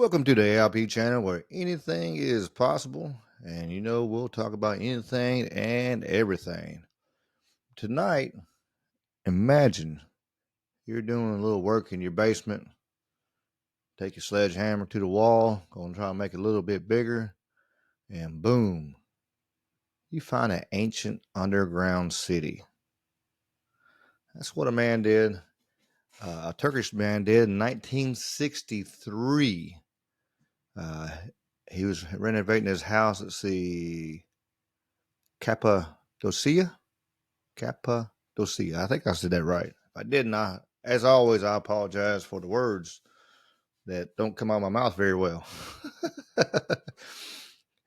Welcome to the ALP channel where anything is possible, and we'll talk about anything and everything. Tonight, imagine you're doing a little work in your basement, take your sledgehammer to the wall, going to try to make it a little bit bigger, and boom, you find an ancient underground city. That's what a man did, a Turkish man did in 1963. Uh, he was renovating his house. Let's see, Cappadocia. Cappadocia. I think I said that right. If I didn't, as always, I apologize for the words that don't come out of my mouth very well.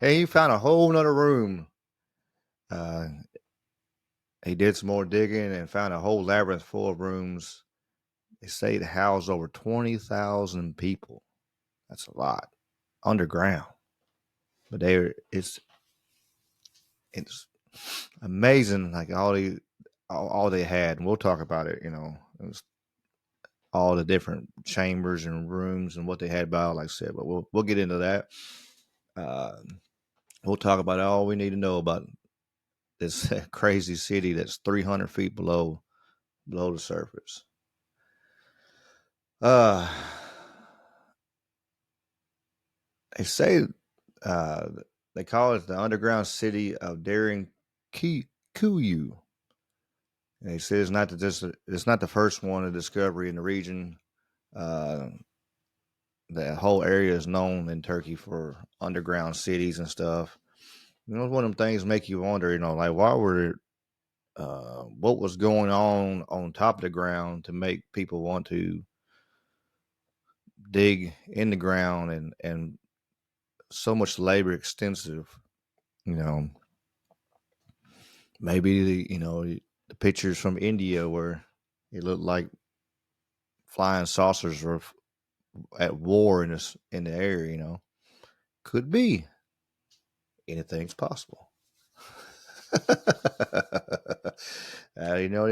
Hey, he found a whole nother room. Uh, he did some more digging and found a whole labyrinth full of rooms. They say it housed over 20,000 people. That's a lot underground. But it's amazing, like all they had, and we'll talk about it. It was all the different chambers and rooms and what they had about, like I said, but we'll get into that. Uh, we'll talk about all we need to know about this crazy city that's 300 feet below the surface. Uh, they say uh, they call it the underground city of Derinkuyu. And they say it's not the first one of discovery in the region. Uh, the whole area is known in Turkey for underground cities and stuff. One of them things make you wonder, like what was going on top of the ground to make people want to dig in the ground and so much labor extensive, you know, maybe the pictures from India where it looked like flying saucers were at war in the air, could be anything's possible. You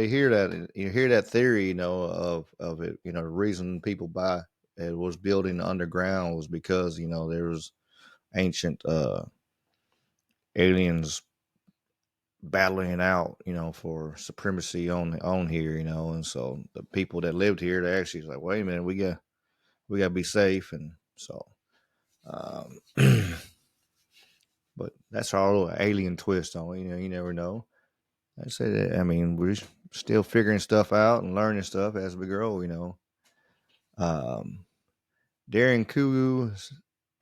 hear that theory, of it. The reason people buy it was building underground was because there was ancient aliens battling out, for supremacy on here, and so the people that lived here, they actually was like, wait a minute, we got to be safe, and so. Um, but that's our little alien twist on it. You never know. I say that. I mean, we're still figuring stuff out and learning stuff as we grow. Um, Derinkuyu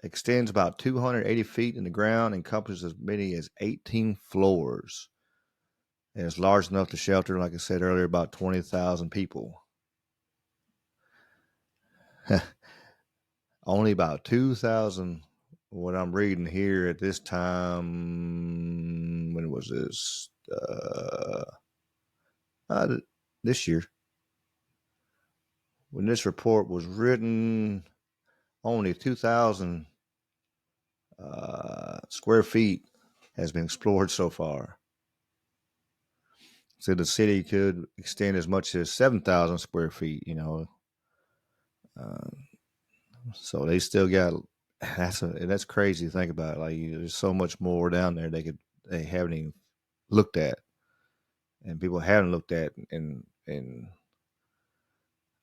extends about 280 feet in the ground, encompasses as many as 18 floors, and it's large enough to shelter, like I said earlier, about 20,000 people. Only about 2,000. What I'm reading here at this time, when was this? This year. When this report was written, only 2,000 square feet has been explored so far. So the city could extend as much as 7,000 square feet. Uh, so they still got that's crazy to think about. Like there's so much more down there they haven't even looked at, and people haven't looked at in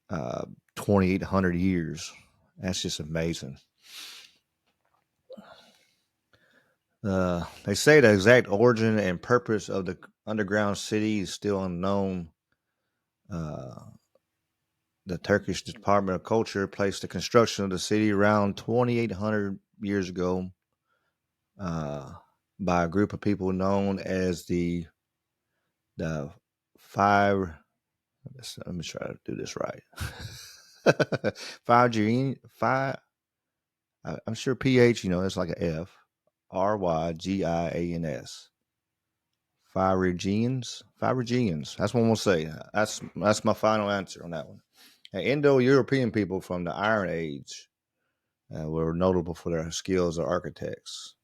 2,800 years. That's just amazing. They say the exact origin and purpose of the underground city is still unknown. Uh, the Turkish Department of Culture placed the construction of the city around 2,800 years ago uh, by a group of people known as the five. Let me try to do this right. five. I'm sure PH. It's like an F. Rygians. Phrygians. That's what I'm gonna say. That's my final answer on that one. Indo-European people from the Iron Age were notable for their skills as architects.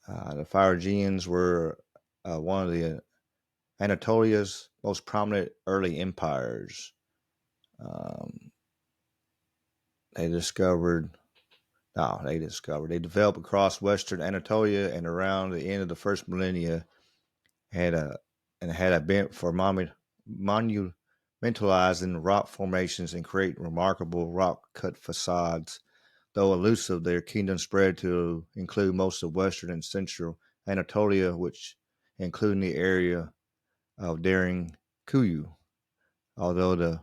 The Phrygians were one of the Anatolia's most prominent early empires. Um, they discovered No, they discovered. They developed across western Anatolia and around the end of the first millennia had a had a bent for monumentalizing rock formations and create remarkable rock cut facades. Though elusive, their kingdom spread to include most of western and central Anatolia, which including the area of Derinkuyu. Although the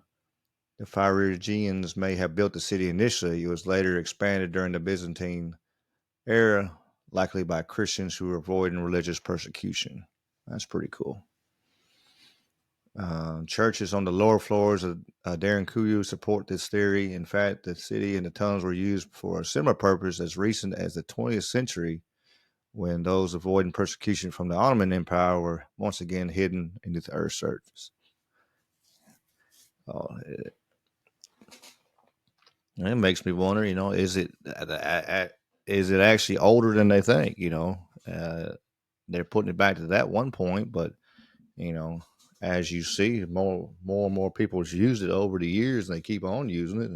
Phrygians may have built the city initially, it was later expanded during the Byzantine era, likely by Christians who were avoiding religious persecution. That's pretty cool. Churches on the lower floors of Derinkuyu support this theory. In fact, the city and the tunnels were used for a similar purpose as recent as the 20th century, when those avoiding persecution from the Ottoman Empire were once again hidden into the earth's surface. Oh, it makes me wonder, is it actually older than they think? They're putting it back to that one point, but you know, as you see, and more people use it over the years, and they keep on using it.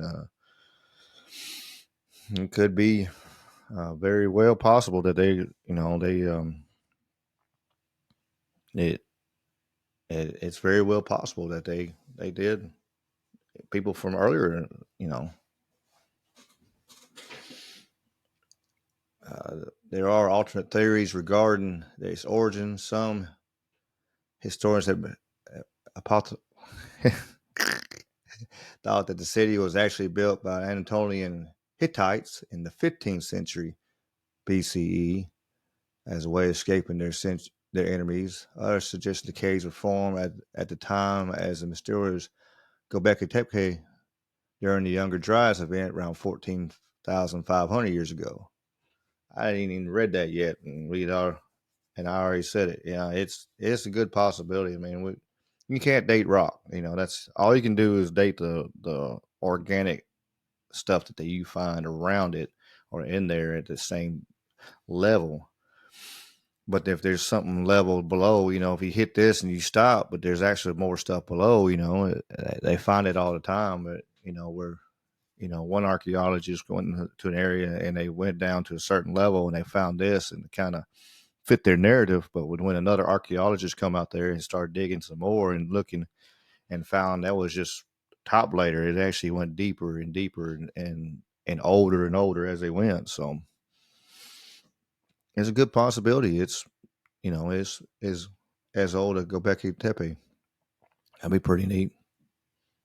It could be very well possible that it, it's very well possible that they did. People from earlier, you know, there are alternate theories regarding its origin. Some historians have thought that the city was actually built by Anatolian Hittites in the 15th century BCE as a way of escaping their enemies. Others suggest the caves were formed at the time as a mysterious Göbekli Tepe during the Younger Dryas event around 14,500 years ago. I didn't even read that yet, and I already said it. Yeah, it's a good possibility. I mean, you can't date rock. That's all you can do is date the organic stuff that you find around it or in there at the same level. But if there's something level below, if you hit this and you stop, but there's actually more stuff below, they find it all the time. But one archaeologist went to an area and they went down to a certain level and they found this and kind of fit their narrative. But when another archaeologist come out there and start digging some more and looking and found that was just top layer, it actually went deeper and deeper and older as they went. So it's a good possibility. It's as old as Göbekli Tepe. That'd be pretty neat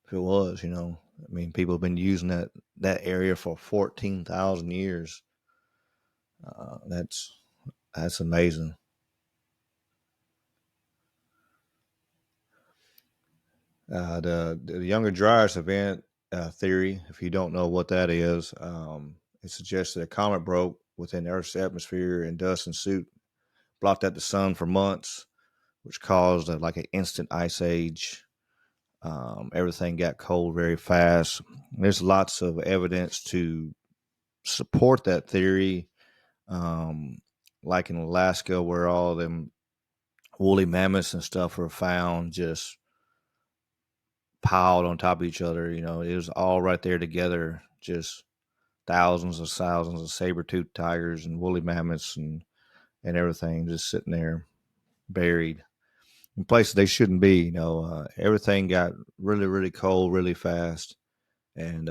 if it was. I mean, people have been using that area for 14,000 years. That's amazing. The Younger Dryas event theory, if you don't know what that is, it suggests that a comet broke within Earth's atmosphere and dust ensued, blocked out the sun for months, which caused like an instant ice age. Everything got cold very fast. There's lots of evidence to support that theory, like in Alaska, where all them woolly mammoths and stuff were found just piled on top of each other. It was all right there together, just thousands of saber-toothed tigers and woolly mammoths and everything just sitting there buried in places they shouldn't be. Everything got really, really cold really fast. And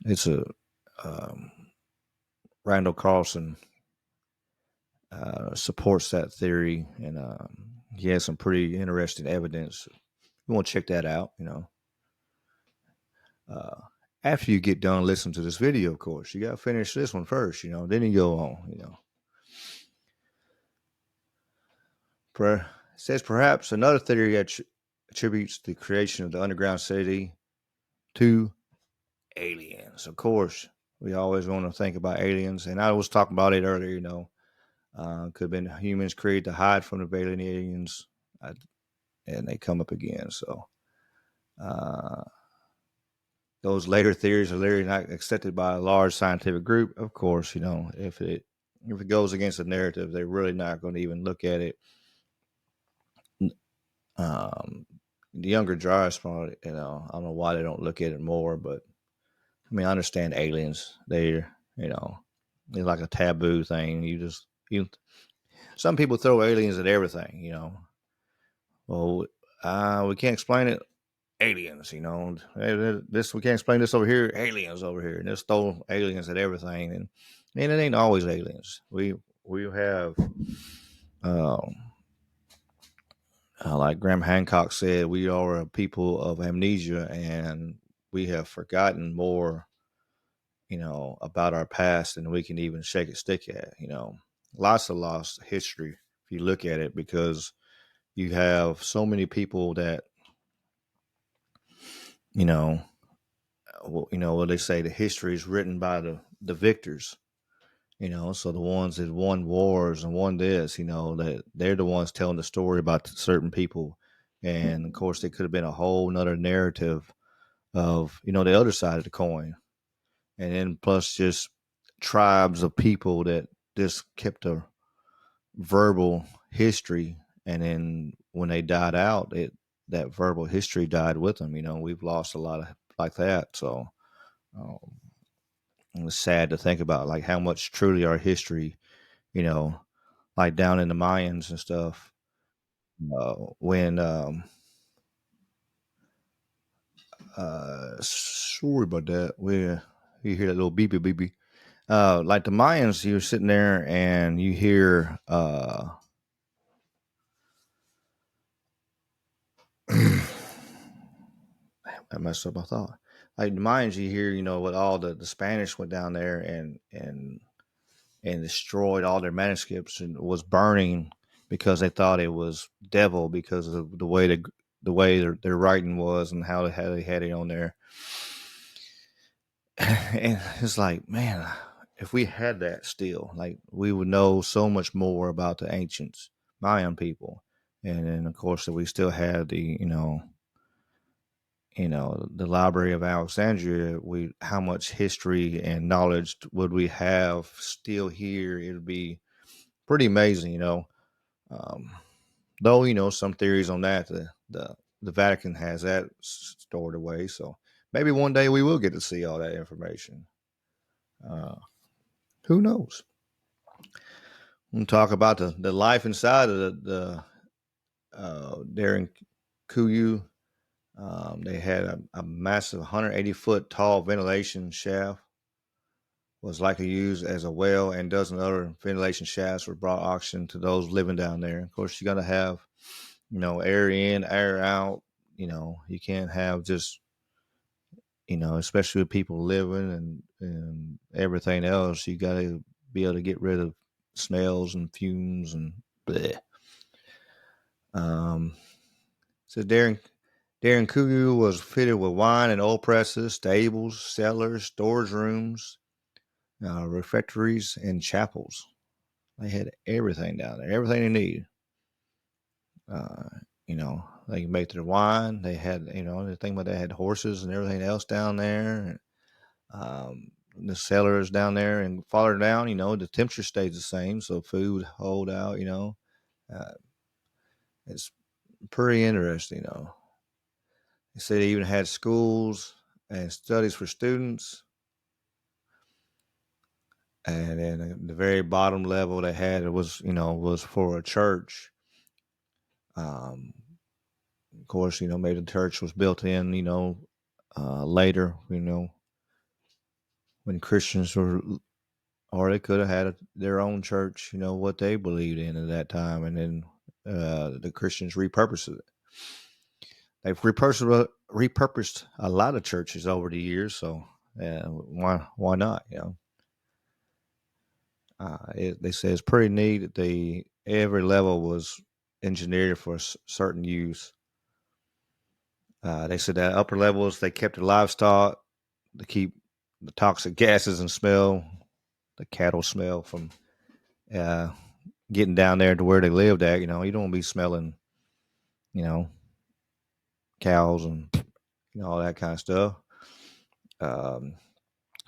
it's a um, Randall Carlson supports that theory, and he has some pretty interesting evidence. You want to check that out, Uh, after you get done listening to this video, of course, you got to finish this one first, then you go on. It says perhaps another theory attributes the creation of the underground city to aliens. Of course, we always want to think about aliens, and I was talking about it earlier. Could have been humans created to hide from the alien aliens, and they come up again. So uh, those later theories are literally not accepted by a large scientific group. Of course, if it goes against the narrative, they're really not going to even look at it. The Younger Dryas, probably, I don't know why they don't look at it more, but I mean, I understand aliens. You know, they're like a taboo thing. You. Some people throw aliens at everything. Well, we can't explain it. Aliens, this we can't explain this over here. Aliens over here, and just throw aliens at everything, and it ain't always aliens. We have, um, like Graham Hancock said, we are a people of amnesia, and we have forgotten more, about our past than we can even shake a stick at. Lots of lost history if you look at it, because you have so many people that, you know, what they say, the history is written by the victors. So the ones that won wars and won this, that they're the ones telling the story about certain people, and of course, there could have been a whole nother narrative of the other side of the coin, and then plus just tribes of people that just kept a verbal history, and then when they died out, that verbal history died with them. We've lost a lot of like that, so um, it's sad to think about, like, how much truly our history, you know, like down in the Mayans and stuff. When sorry about that. You hear that little beepy beepy. Like the Mayans, you're sitting there and you hear I messed up my thought. Like the Mayans, you hear, what all the Spanish went down there and destroyed all their manuscripts and was burning because they thought it was devil, because of the way their writing was and how they had it on there. And it's like, man, if we had that still, like, we would know so much more about the ancients Mayan people. And then of course that we still had the Library of Alexandria. We How much history and knowledge would we have still here? It would be pretty amazing. Um, though some theories on that, the Vatican has that stored away, so maybe one day we will get to see all that information. Uh, who knows? We'll talk about the life inside of the Derinkuyu. They had a massive 180-foot tall ventilation shaft, was likely used as a well, and dozen other ventilation shafts were brought auction to those living down there. Of course, you got to have, air in, air out. You can't have just, especially with people living and everything else, you got to be able to get rid of smells and fumes and bleh. Um, so Darren Kugu was fitted with wine and oil presses, stables, cellars, storage rooms, refectories, and chapels. They had everything down there, everything they need. Uh, they can make their wine. They had, the thing about they had horses and everything else down there. The cellars down there, and farther down, the temperature stays the same, so food hold out. Uh, it's pretty interesting. They said they even had schools and studies for students. And then the very bottom level they had, it was for a church. Of course, maybe the church was built in, later, when Christians were, or they could have had their own church, what they believed in at that time, and then the Christians repurposed it. They've repurposed a lot of churches over the years, so why not? They say it's pretty neat that every level was engineered for a certain use. They said that upper levels, they kept the livestock to keep the toxic gases and smell, the cattle smell from uh, getting down there to where they lived at. You don't want to be smelling, you know, cows and all that kind of stuff. Um,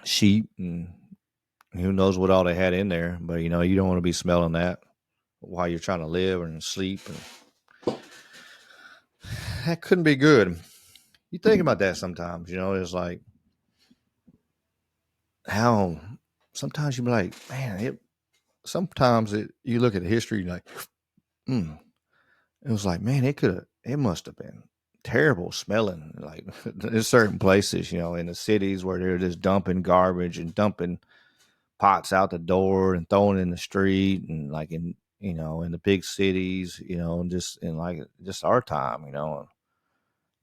Sheep and who knows what all they had in there, but you don't want to be smelling that while you're trying to live and sleep. And that couldn't be good. You think about that sometimes. It's like, how sometimes you be like, man, you look at history, you're like, mm, it was like, man, it must have been terrible smelling. Like there's certain places, in the cities where they're just dumping garbage and dumping pots out the door and throwing it in the street, and like in the big cities, and just in like just our time,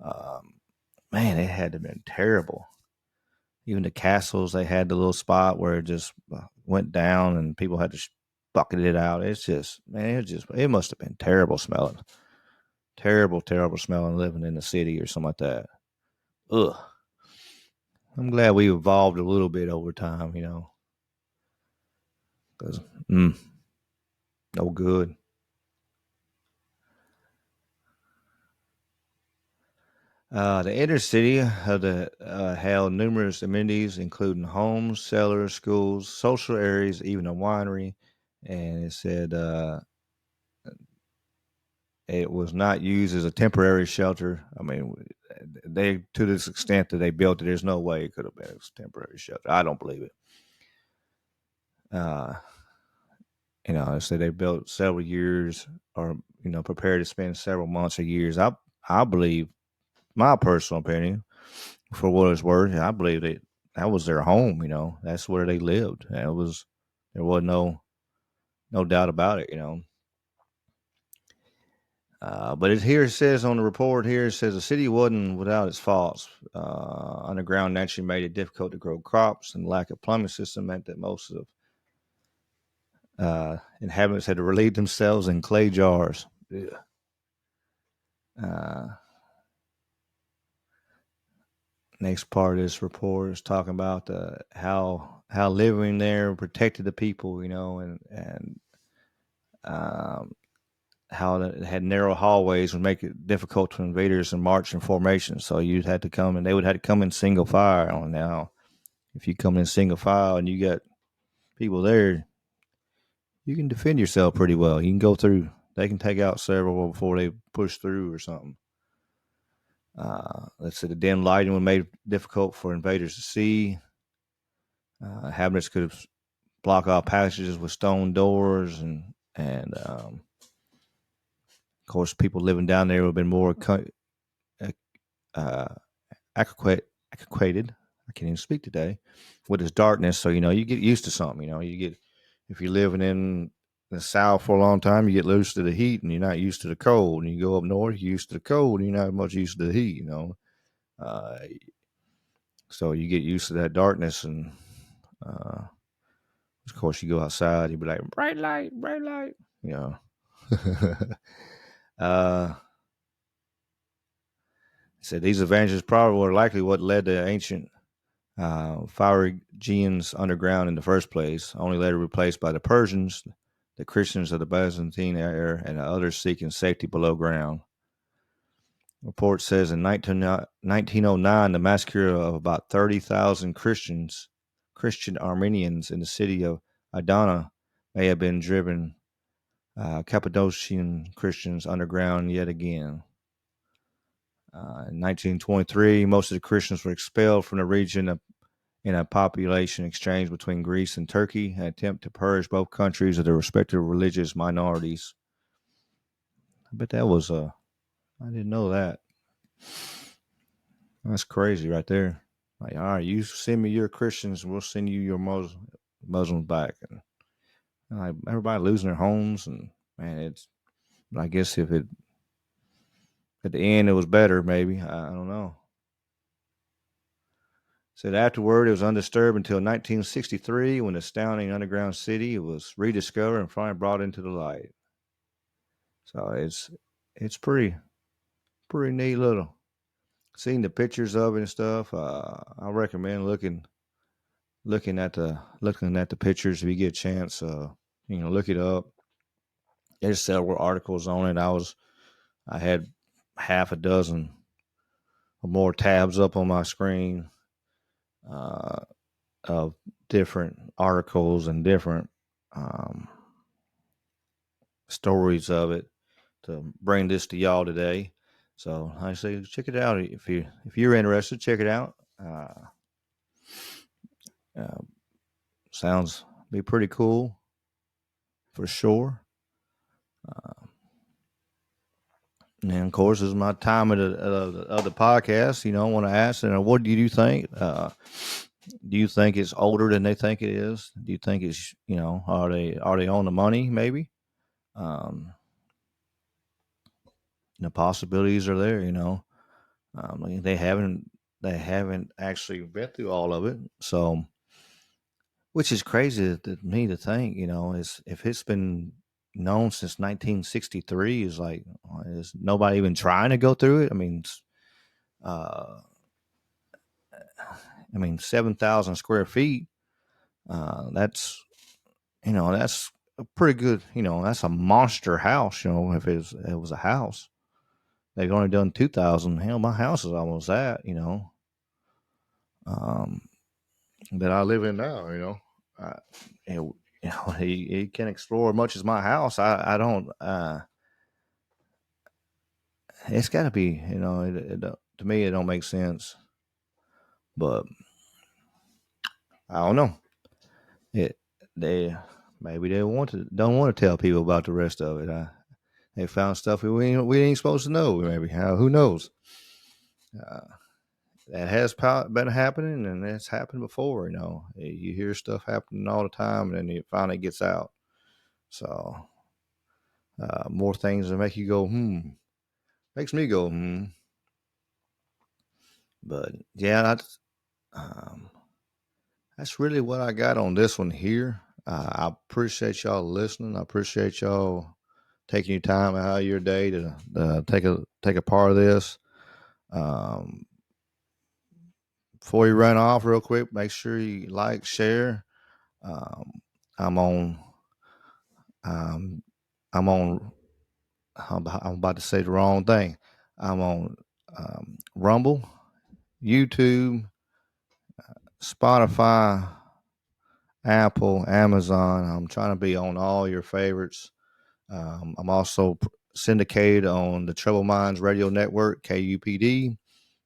um, man, it had to have been terrible. Even the castles, they had the little spot where it just went down and people had to bucket it out. It's just, man, it must have been terrible smelling. Terrible, terrible smelling living in the city or something like that. Ugh. I'm glad we evolved a little bit over time, because no good. The inner city held numerous amenities, including homes, cellars, schools, social areas, even a winery. And it said it was not used as a temporary shelter. I mean, they to this extent that they built it, there's no way it could have been a temporary shelter. I don't believe it. Uh, they say they built several years, or prepared to spend several months or years. I believe, my personal opinion, for what it's worth, I believe that was their home. That's where they lived. And there was no doubt about it. But it says on the report here, it says the city wasn't without its faults. Underground naturally made it difficult to grow crops, and lack of plumbing system meant that most of inhabitants had to relieve themselves in clay jars. Yeah. Uh, Next part of this report is talking about how living there protected the people, and um, how it had narrow hallways would make it difficult to invaders and march in formation. So you'd had to come, and they would have to come in single file. Now, if you come in single file and you got people there, you can defend yourself pretty well. You can go through. They can take out several before they push through or something. Let's say the dim lighting would make it difficult for invaders to see. Inhabitants could block off passages with stone doors, and of course, people living down there would have been more uh, acquainted. I can't even speak today with its darkness. So you get used to something. You get, if you're living in the South for a long time, you get used to the heat, and you're not used to the cold. And you go up north, you're used to the cold, and you're not much used to the heat. Uh, so you get used to that darkness, and uh, of course, you go outside, you'd be like, bright light, bright light. You know. uh, Said these advantages probably were likely what led to ancient Phrygians underground in the first place, only later replaced by the Persians, the Christians of the Byzantine era, and others seeking safety below ground. Report says in 1909, the massacre of about 30,000 Christian Armenians in the city of Adana, may have been driven Cappadocian Christians underground yet again. In 1923, most of the Christians were expelled from the region in a population exchange between Greece and Turkey, an attempt to purge both countries of their respective religious minorities. I bet that was I didn't know that. That's crazy right there. Like, all right, you send me your Christians, we'll send you your Muslims back. And like everybody losing their homes, and man, I guess if it at the end it was better, maybe. I don't know. Said afterward, it was undisturbed until 1963, when the astounding underground city was rediscovered and finally brought into the light. So it's pretty neat little. Seeing the pictures of it and stuff, I recommend looking at the pictures if you get a chance. Look it up. There's several articles on it. I had half a dozen or more tabs up on my screen uh, of different articles and different um, stories of it to bring this to y'all today. So I say check it out if you're interested. Check it out. Uh, Sounds be pretty cool for sure. And of course, it's my time of the podcast. I want to ask, what do you think? Do you think it's older than they think it is? Do you think it's are they on the money? Maybe. Um, the possibilities are there. Like, they haven't actually been through all of it. So, which is crazy to me to think. Is if it's been known since 1963, is nobody even trying to go through it? Uh, 7,000 square feet. That's a pretty good. That's a monster house. If it was a house, they've only done 2,000. Hell, my house is almost that. Um, that I live in now. I, he can explore as much as my house. I don't. It's got to be. To me, it don't make sense. But I don't know. It they maybe they don't want to tell people about the rest of it. They found stuff we ain't supposed to know. Maybe who knows? Uh, that has been happening, and it's happened before. You hear stuff happening all the time, and then it finally gets out. So more things that make you go makes me go But yeah, that's really what I got on this one here. I appreciate y'all listening. I appreciate y'all taking your time out of your day to take a part of this. Um, Before you run off, real quick, make sure you like, share. Um, I'm on. Um, I'm on. I'm about to say the wrong thing. I'm on Rumble, YouTube, Spotify, Apple, Amazon. I'm trying to be on all your favorites. I'm also syndicated on the Trouble Minds Radio Network, KUPD,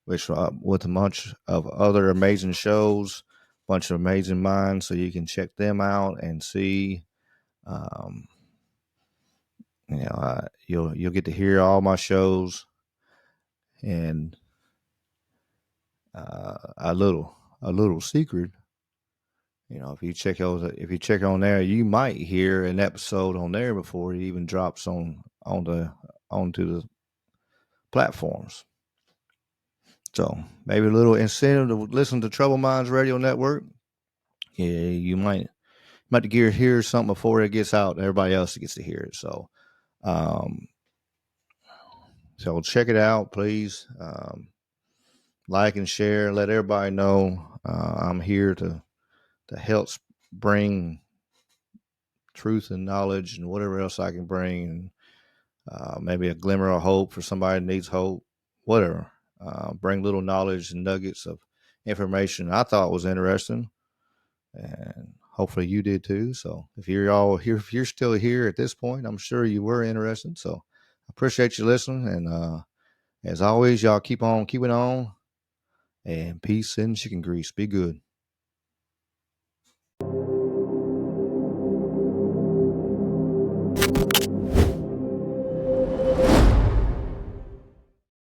which with a bunch of other amazing shows, bunch of amazing minds, so you can check them out and see. Um, you'll get to hear all my shows and a little secret. If you check on there, you might hear an episode on there before it even drops onto the platforms. So maybe a little incentive to listen to Trouble Minds Radio Network. Yeah, you might hear something before it gets out. Everybody else gets to hear it. Um, so check it out, please. Like and share. Let everybody know I'm here to help bring truth and knowledge and whatever else I can bring, and maybe a glimmer of hope for somebody that needs hope. Whatever. Bring little knowledge and nuggets of information I thought was interesting, and hopefully you did too. So if you're all here, if you're still here at this point, I'm sure you were interested. So I appreciate you listening, and as always, y'all keep on keeping on, and peace and chicken grease. Be good.